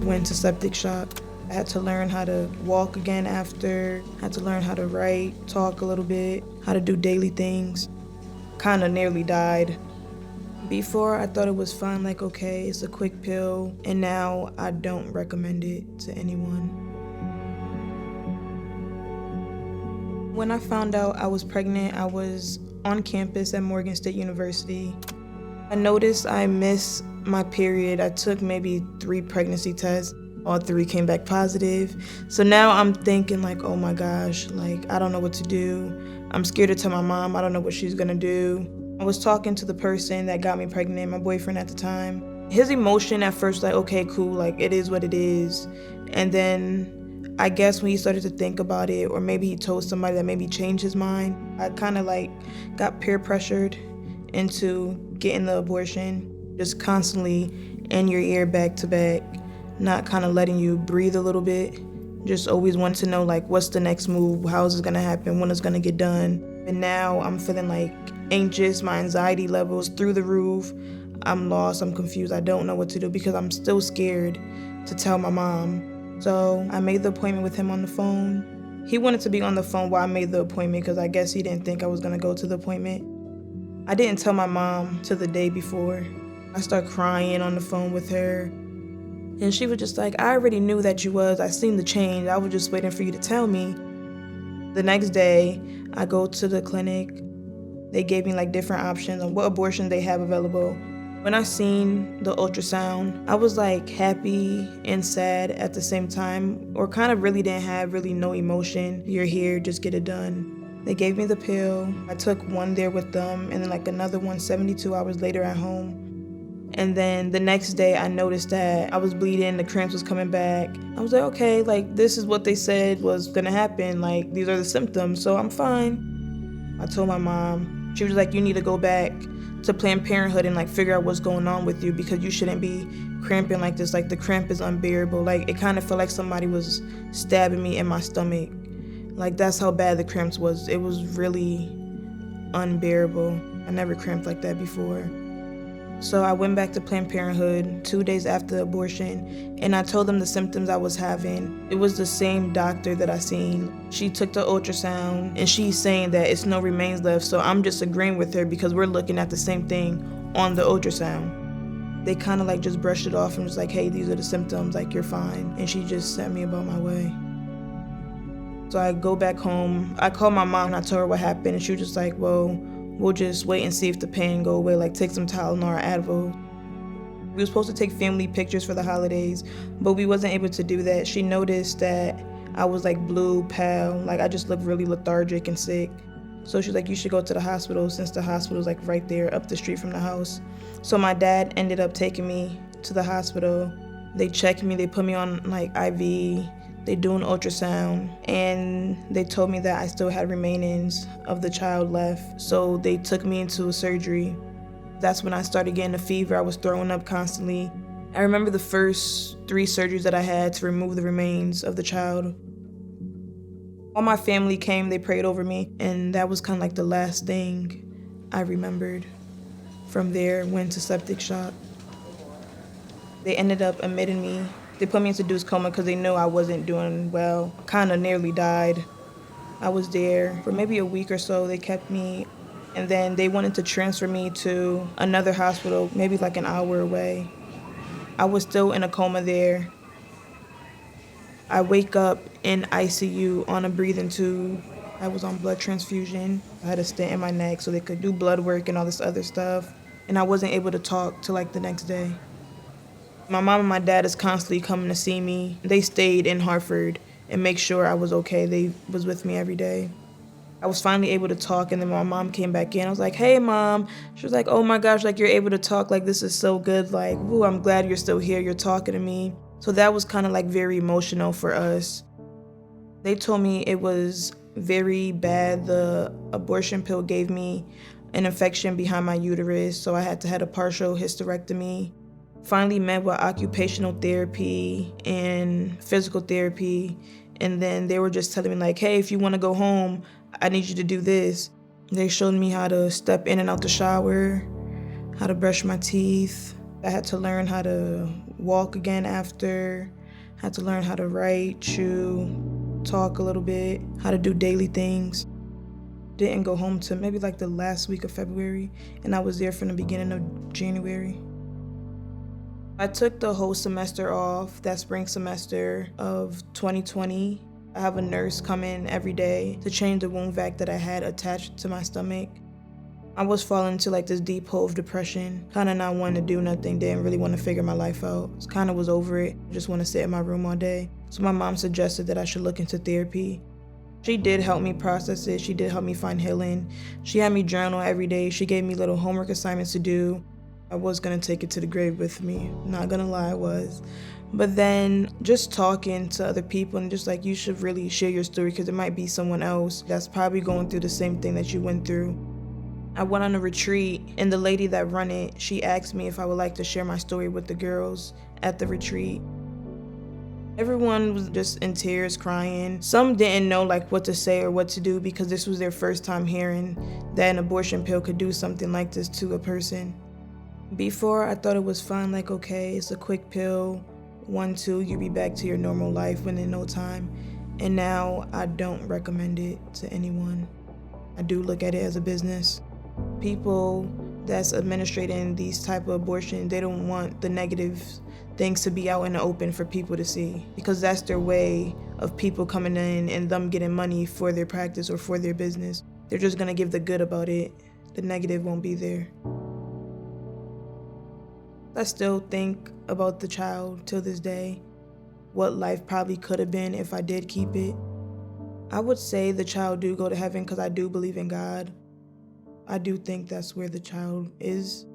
went to septic shock. I had to learn how to walk again after, had to learn how to write, talk a little bit, how to do daily things. Kind of nearly died. Before, I thought it was fine, like, okay, it's a quick pill, and now I don't recommend it to anyone. When I found out I was pregnant, I was on campus at Morgan State University. I noticed I missed my period. I took maybe 3 pregnancy tests. All 3 came back positive. So now I'm thinking like, oh my gosh, like I don't know what to do. I'm scared to tell my mom. I don't know what she's gonna do. I was talking to the person that got me pregnant, my boyfriend at the time. His emotion at first, like, okay, cool, like it is what it is. And then I guess when he started to think about it, or maybe he told somebody that maybe changed his mind, I kind of like got peer pressured into getting the abortion, just constantly in your ear back to back, not kind of letting you breathe a little bit. Just always want to know like what's the next move, how is it gonna happen, when it's gonna get done. And now I'm feeling like anxious, my anxiety levels through the roof. I'm lost, I'm confused, I don't know what to do because I'm still scared to tell my mom. So I made the appointment with him on the phone. He wanted to be on the phone while I made the appointment because I guess he didn't think I was gonna go to the appointment. I didn't tell my mom till the day before. I started crying on the phone with her. And she was just like, I already knew that you was. I seen the change. I was just waiting for you to tell me. The next day, I go to the clinic. They gave me like different options on what abortion they have available. When I seen the ultrasound, I was like happy and sad at the same time, or kind of really didn't have really no emotion. You're here, just get it done. They gave me the pill. I took one there with them and then like another one 72 hours later at home. And then the next day I noticed that I was bleeding, the cramps was coming back. I was like, okay, like this is what they said was gonna happen. Like these are the symptoms, so I'm fine. I told my mom. She was like, you need to go back to Planned Parenthood and like figure out what's going on with you because you shouldn't be cramping like this. Like the cramp is unbearable. Like it kind of felt like somebody was stabbing me in my stomach. Like that's how bad the cramps was. It was really unbearable. I never cramped like that before. So I went back to Planned Parenthood 2 days after the abortion, and I told them the symptoms I was having. It was the same doctor that I seen. She took the ultrasound, and she's saying that it's no remains left, so I'm just agreeing with her because we're looking at the same thing on the ultrasound. They kind of like just brushed it off and was like, hey, these are the symptoms, like you're fine. And she just sent me about my way. So I go back home. I called my mom and I told her what happened, and she was just like, well, we'll just wait and see if the pain go away, like take some Tylenol or Advil. We were supposed to take family pictures for the holidays, but we wasn't able to do that. She noticed that I was like blue, pale, like I just looked really lethargic and sick. So she's like, you should go to the hospital since the hospital's like right there up the street from the house. So my dad ended up taking me to the hospital. They checked me, they put me on like IV. They do an ultrasound, and they told me that I still had remainings of the child left. So they took me into a surgery. That's when I started getting a fever. I was throwing up constantly. I remember the first 3 surgeries that I had to remove the remains of the child. All my family came, they prayed over me, and that was kind of like the last thing I remembered. From there, went to septic shock. They ended up admitting me. They put me into induced coma because they knew I wasn't doing well. Kind of nearly died. I was there for maybe a week or so. They kept me, and then they wanted to transfer me to another hospital, maybe like an hour away. I was still in a coma there. I wake up in ICU on a breathing tube. I was on blood transfusion. I had a stent in my neck so they could do blood work and all this other stuff. And I wasn't able to talk till like the next day. My mom and my dad is constantly coming to see me. They stayed in Hartford and make sure I was okay. They was with me every day. I was finally able to talk, and then my mom came back in. I was like, hey, Mom. She was like, oh my gosh, like you're able to talk. Like this is so good. Like, ooh, I'm glad you're still here. You're talking to me. So that was kind of like very emotional for us. They told me it was very bad. The abortion pill gave me an infection behind my uterus, so I had to have a partial hysterectomy. Finally met with occupational therapy and physical therapy, and then they were just telling me like, hey, if you want to go home, I need you to do this. They showed me how to step in and out the shower, how to brush my teeth. I had to learn how to walk again after, Had to learn how to write, chew, talk a little bit, how to do daily things. Didn't go home till maybe like the last week of February, and I was there from the beginning of January. I took the whole semester off, that spring semester of 2020. I have a nurse come in every day to change the wound vac that I had attached to my stomach. I was falling into like this deep hole of depression, kind of not wanting to do nothing, didn't really want to figure my life out. Kind of was over it, just want to sit in my room all day. So my mom suggested that I should look into therapy. She did help me process it. She did help me find healing. She had me journal every day. She gave me little homework assignments to do. I was gonna take it to the grave with me. Not gonna lie, I was. But then just talking to other people and just like, you should really share your story because it might be someone else that's probably going through the same thing that you went through. I went on a retreat and the lady that run it, she asked me if I would like to share my story with the girls at the retreat. Everyone was just in tears, crying. Some didn't know like what to say or what to do because this was their first time hearing that an abortion pill could do something like this to a person. Before, I thought it was fun, like, okay, it's a quick pill, 1, 2, you'll be back to your normal life within no time. And now I don't recommend it to anyone. I do look at it as a business. People that's administrating these type of abortion, they don't want the negative things to be out in the open for people to see because that's their way of people coming in and them getting money for their practice or for their business. They're just gonna give the good about it. The negative won't be there. I still think about the child till this day, what life probably could have been if I did keep it. I would say the child do go to heaven because I do believe in God. I do think that's where the child is.